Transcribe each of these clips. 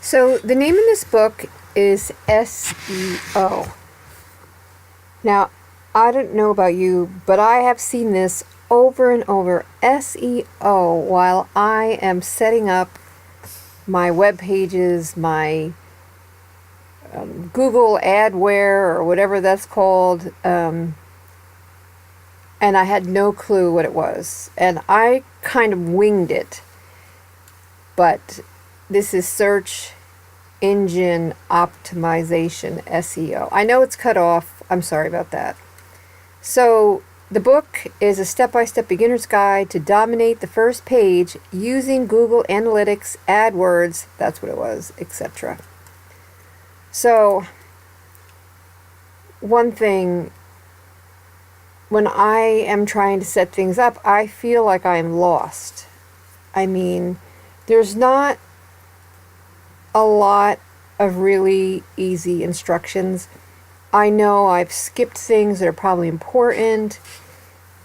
So the name of this book is SEO. Now, I don't know about you, but I have seen this over and over, SEO, while I am setting up my web pages, my Google Adware or whatever that's called, and I had no clue what it was. And I kind of winged it. But this is search engine optimization, SEO. I know it's cut off. I'm sorry about that. So the book is a step-by-step beginner's guide to dominate the first page using Google Analytics, AdWords, that's what it was, etc. So one thing, when I am trying to set things up, I feel like I'm lost. I mean, there's not a lot of really easy instructions. I know I've skipped things that are probably important,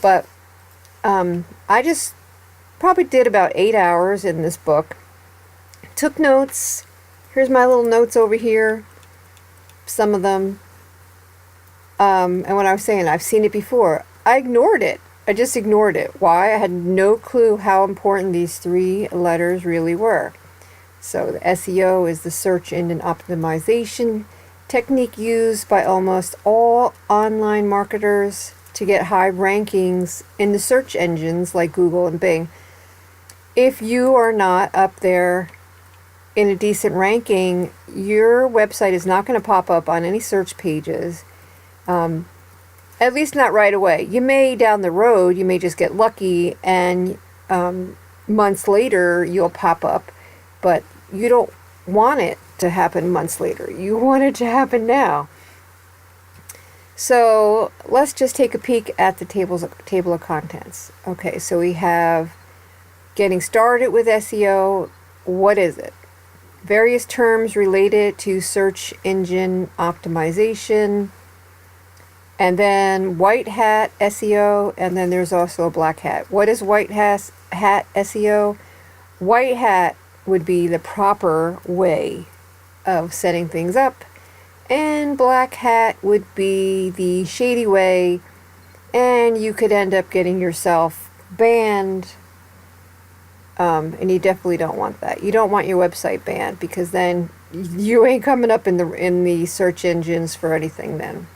but I just probably did about 8 hours in this book. Took notes. Here's my little notes over here. Some of them. And when I was saying I've seen it before, I ignored it. I just ignored it. Why? I had no clue how important these 3 letters really were. So the SEO is the search engine optimization technique used by almost all online marketers to get high rankings in the search engines like Google and Bing. If you are not up there in a decent ranking, your website is not going to pop up on any search pages. At least not right away. You may down the road, you may just get lucky and months later you'll pop up, but you don't want it to happen months later. You want it to happen now. So let's just take a peek at the table of contents. Okay, so we have getting started with SEO. What is it? Various terms related to search engine optimization. And then white hat SEO, and then there's also a black hat. What is white hat SEO? White hat would be the proper way of setting things up, and black hat would be the shady way, and you could end up getting yourself banned, and you definitely don't want that. You don't want your website banned, because then you ain't coming up in the search engines for anything then.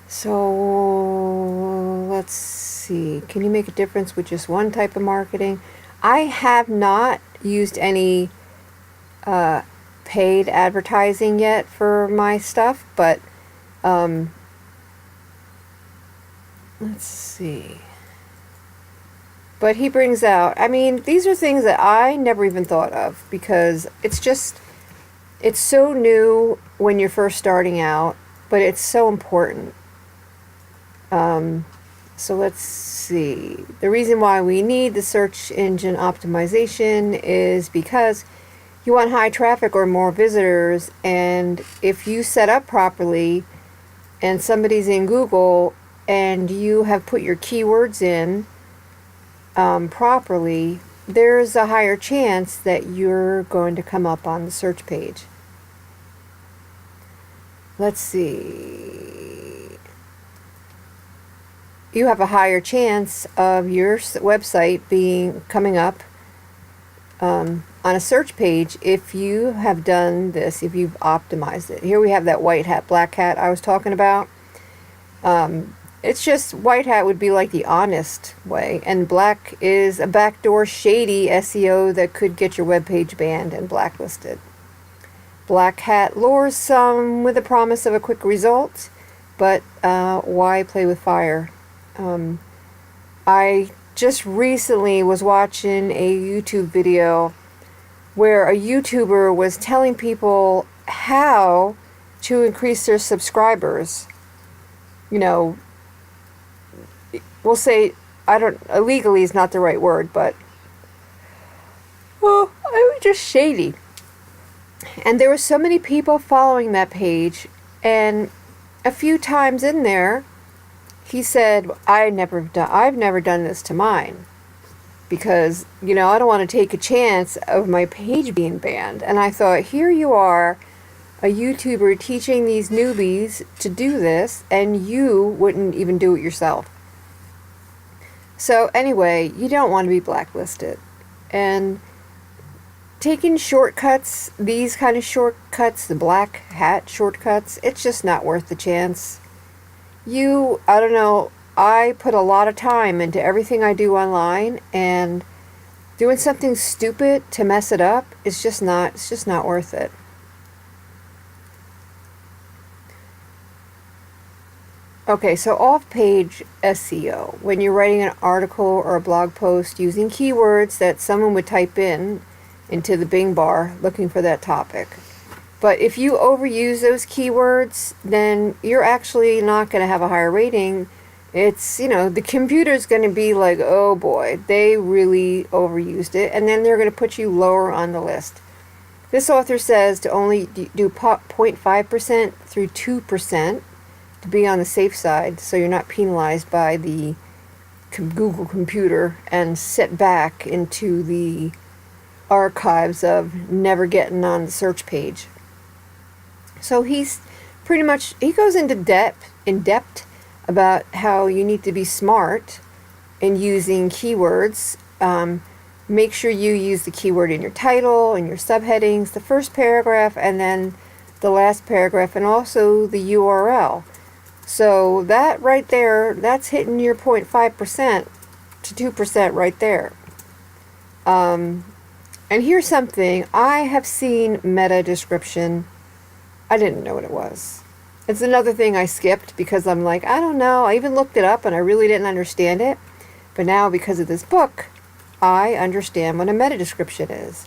So let's see. Can you make a difference with just one type of marketing? I have not used any paid advertising yet for my stuff, but let's see. But he brings out, I mean, these are things that I never even thought of, because it's so new when you're first starting out, but it's so important. So let's see. The reason why we need the search engine optimization is because you want high traffic or more visitors, and if you set up properly and somebody's in Google and you have put your keywords in properly, there's a higher chance that you're going to come up on the search page. Let's see. You have a higher chance of your website coming up on a search page if you have done this, if you've optimized it. Here we have that white hat, black hat I was talking about. It's just white hat would be like the honest way, and black is a backdoor shady SEO that could get your webpage banned and blacklisted. Black hat lures some with the promise of a quick result, but why play with fire? I just recently was watching a YouTube video where a YouTuber was telling people how to increase their subscribers. You know, we'll say, illegally is not the right word, but it was just shady. And there were so many people following that page, and a few times in there, he said, I've never done this to mine. because, you know, I don't want to take a chance of my page being banned. And I thought, here you are, a YouTuber teaching these newbies to do this, and you wouldn't even do it yourself. So anyway, you don't want to be blacklisted. And taking shortcuts, these kind of shortcuts, the black hat shortcuts, it's just not worth the chance. I don't know, I put a lot of time into everything I do online, and doing something stupid to mess it up is just not, it's just not worth it. Okay, so off-page SEO, when you're writing an article or a blog post using keywords that someone would type into the Bing bar looking for that topic. But if you overuse those keywords, then you're actually not going to have a higher rating. It's, you know, the computer's going to be like, oh boy, they really overused it, and then they're going to put you lower on the list. This author says to only do 0.5% through 2%. To be on the safe side, so you're not penalized by the Google computer and set back into the archives of never getting on the search page. So he's pretty much, he goes into depth about how you need to be smart in using keywords. Make sure you use the keyword in your title, in your subheadings, the first paragraph, and then the last paragraph, and also the URL. So that right there, that's hitting your 0.5% to 2% right there. And here's something, I have seen meta description. I didn't know what it was. It's another thing I skipped because I'm like, I don't know. I even looked it up and I really didn't understand it. But now because of this book, I understand what a meta description is.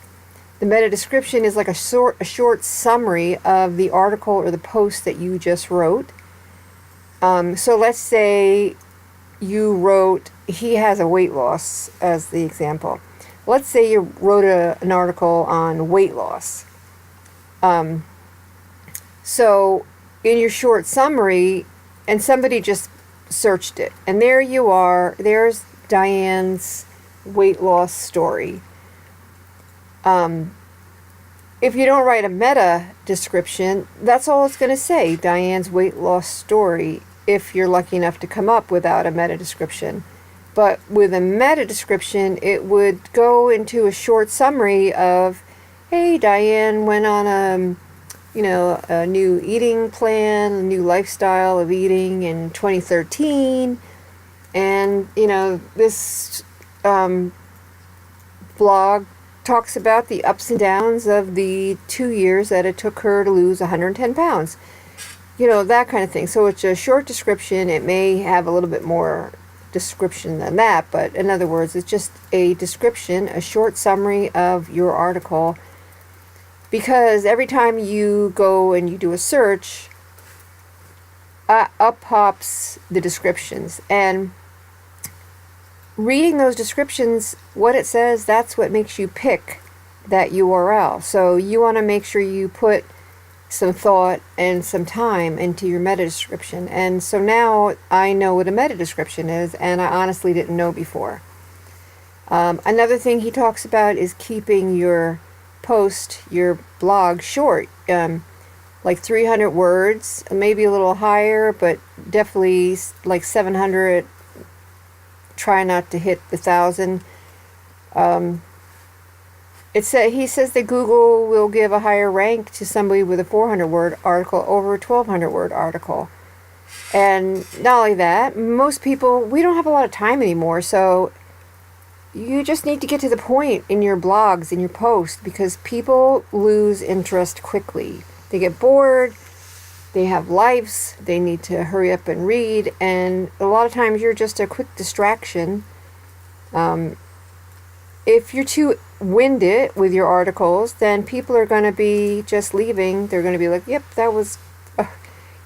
The meta description is like a short summary of the article or the post that you just wrote. So let's say you wrote, he has a weight loss as the example. Let's say you wrote an article on weight loss. So in your short summary, and somebody just searched it, and there you are, there's Diane's weight loss story. If you don't write a meta description, that's all it's going to say, Diane's weight loss story, if you're lucky enough to come up without a meta description. But with a meta description, it would go into a short summary of, hey, Diane went on a new eating plan, a new lifestyle of eating in 2013, and this blog talks about the ups and downs of the 2 years that it took her to lose 110 pounds. That kind of thing. So it's a short description. It may have a little bit more description than that, but in other words, it's just a description, a short summary of your article, because every time you go and you do a search, up pops the descriptions, and reading those descriptions, what it says, that's what makes you pick that URL. So you want to make sure you put some thought and some time into your meta description. And so now I know what a meta description is, and I honestly didn't know before. Another thing he talks about is keeping your post, your blog, short, like 300 words, maybe a little higher, but definitely like 700. Try not to hit the 1,000. He says that Google will give a higher rank to somebody with a 400-word article over a 1,200-word article. And not only that, most people, we don't have a lot of time anymore, so you just need to get to the point in your blogs, in your posts, because people lose interest quickly. They get bored, they have lives, they need to hurry up and read, and a lot of times you're just a quick distraction. If you're too winded with your articles, then people are going to be just leaving. They're going to be like, yep, that was,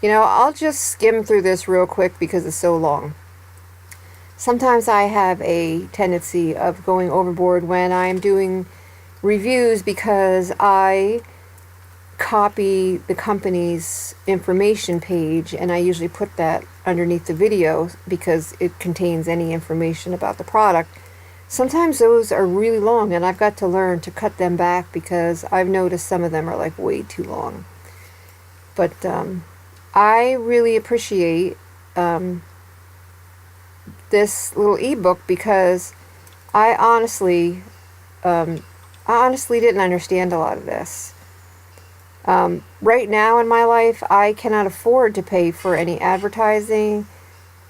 I'll just skim through this real quick because it's so long. Sometimes I have a tendency of going overboard when I'm doing reviews because I copy the company's information page, and I usually put that underneath the video because it contains any information about the product. sometimes those are really long, and I've got to learn to cut them back because I've noticed some of them are like way too long. But I really appreciate this little ebook because I honestly didn't understand a lot of this. Right now in my life, I cannot afford to pay for any advertising,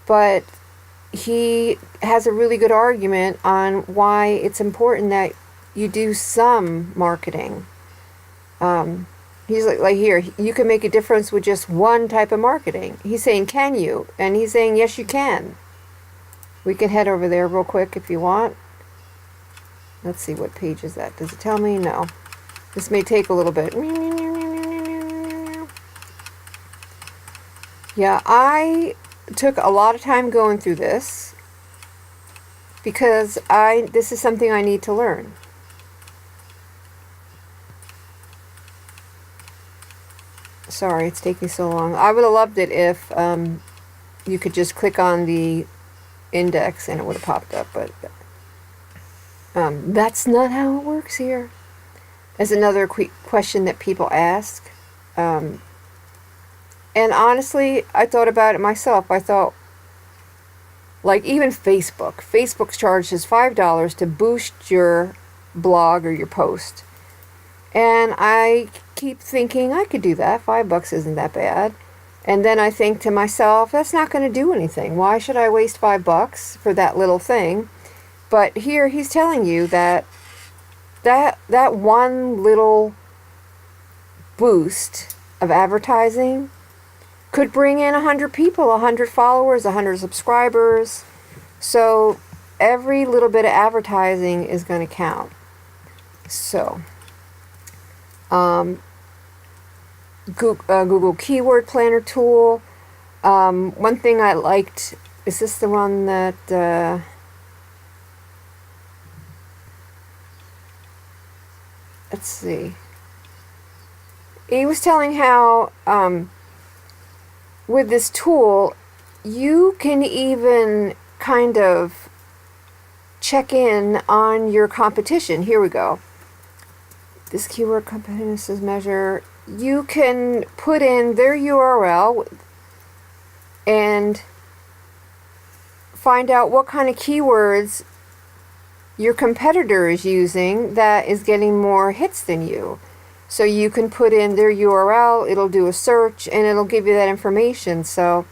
but he has a really good argument on why it's important that you do some marketing. He's like here, you can make a difference with just one type of marketing. He's saying, can you? And he's saying, yes, you can. We can head over there real quick if you want. Let's see, what page is that? Does it tell me? No. This may take a little bit. Yeah, I took a lot of time going through this because this is something I need to learn. Sorry, it's taking so long. I would have loved it if you could just click on the index and it would have popped up, but that's not how it works here. As another question that people ask. And honestly, I thought about it myself. I thought, like even Facebook charges $5 to boost your blog or your post. And I keep thinking I could do that. $5 isn't that bad. And then I think to myself, that's not going to do anything. Why should I waste $5 for that little thing? But here he's telling you that one little boost of advertising could bring in 100 people, 100 followers, 100 subscribers. So every little bit of advertising is going to count. So Google Keyword Planner tool. One thing I liked, is this the one that let's see. He was telling how with this tool you can even kind of check in on your competition. Here we go. This keyword competitiveness measure. You can put in their URL and find out what kind of keywords your competitor is using that is getting more hits than you. So you can put in their URL, it'll do a search, and it'll give you that information. So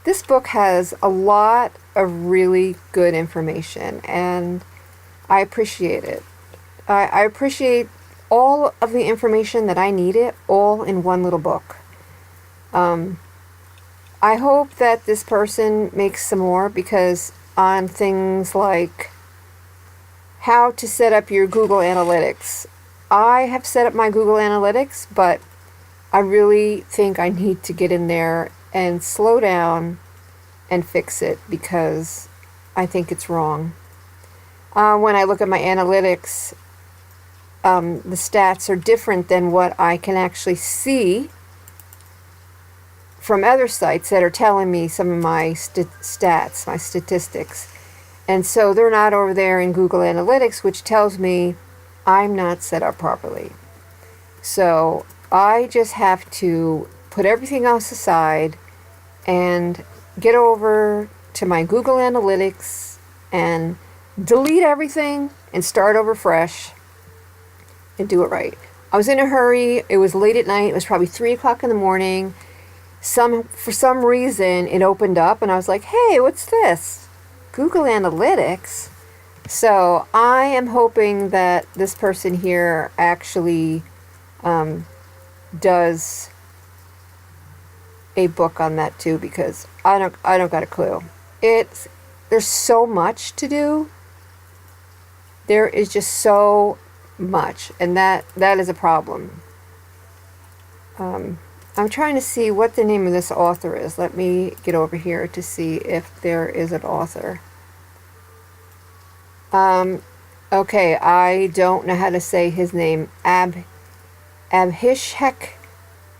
this book has a lot of really good information, and I appreciate it. I appreciate all of the information that I needed, all in one little book. I hope that this person makes some more, because on things like how to set up your Google Analytics. I have set up my Google Analytics, but I really think I need to get in there and slow down and fix it, because I think it's wrong. When I look at my analytics, the stats are different than what I can actually see from other sites that are telling me some of my stats, my statistics. And so they're not over there in Google Analytics, which tells me I'm not set up properly. So I just have to put everything else aside and get over to my Google Analytics and delete everything and start over fresh and do it right. I was in a hurry. It was late at night. It was probably 3 o'clock in the morning. For some reason, it opened up and I was like, hey, what's this? Google Analytics? So I am hoping that this person here actually does a book on that too, because I don't got a clue. There's so much to do. There is just so much, and that is a problem. I'm trying to see what the name of this author is. Let me get over here to see if there is an author. Okay, I don't know how to say his name. Abhishek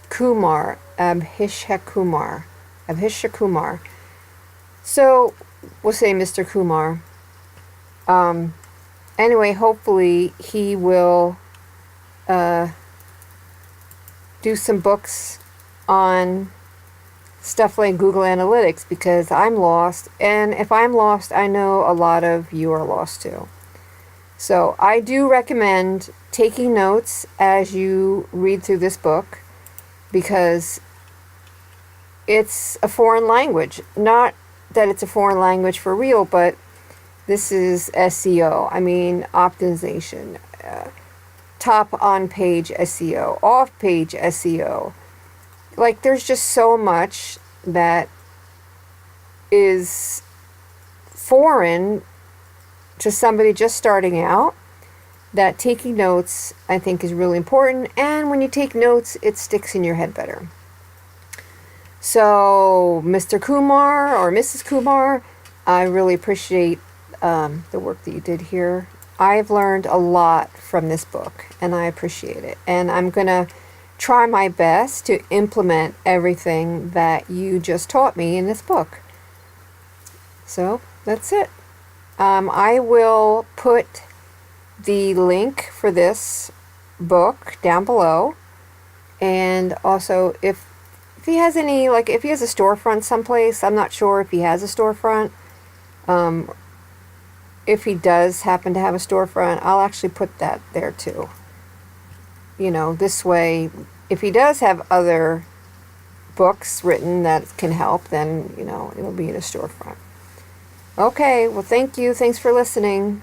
Kumar. So we'll say Mr. Kumar. Anyway, hopefully he will do some books on stuff like Google Analytics, because I'm lost, and if I'm lost, I know a lot of you are lost too. So I do recommend taking notes as you read through this book, because it's a foreign language. Not that it's a foreign language for real, but this is SEO. I mean, optimization, top on-page SEO, off-page SEO. Like, there's just so much that is foreign to somebody just starting out, that taking notes, I think, is really important. And when you take notes, it sticks in your head better. So, Mr. Kumar or Mrs. Kumar, I really appreciate the work that you did here. I've learned a lot from this book, and I appreciate it. And I'm going to try my best to implement everything that you just taught me in this book. So, that's it. I will put the link for this book down below. And also, if he has any, like, if he has a storefront someplace, I'm not sure if he has a storefront. If he does happen to have a storefront, I'll actually put that there too. You know, this way, if he does have other books written that can help, then, you know, it'll be in a storefront. Okay, well, thank you. Thanks for listening.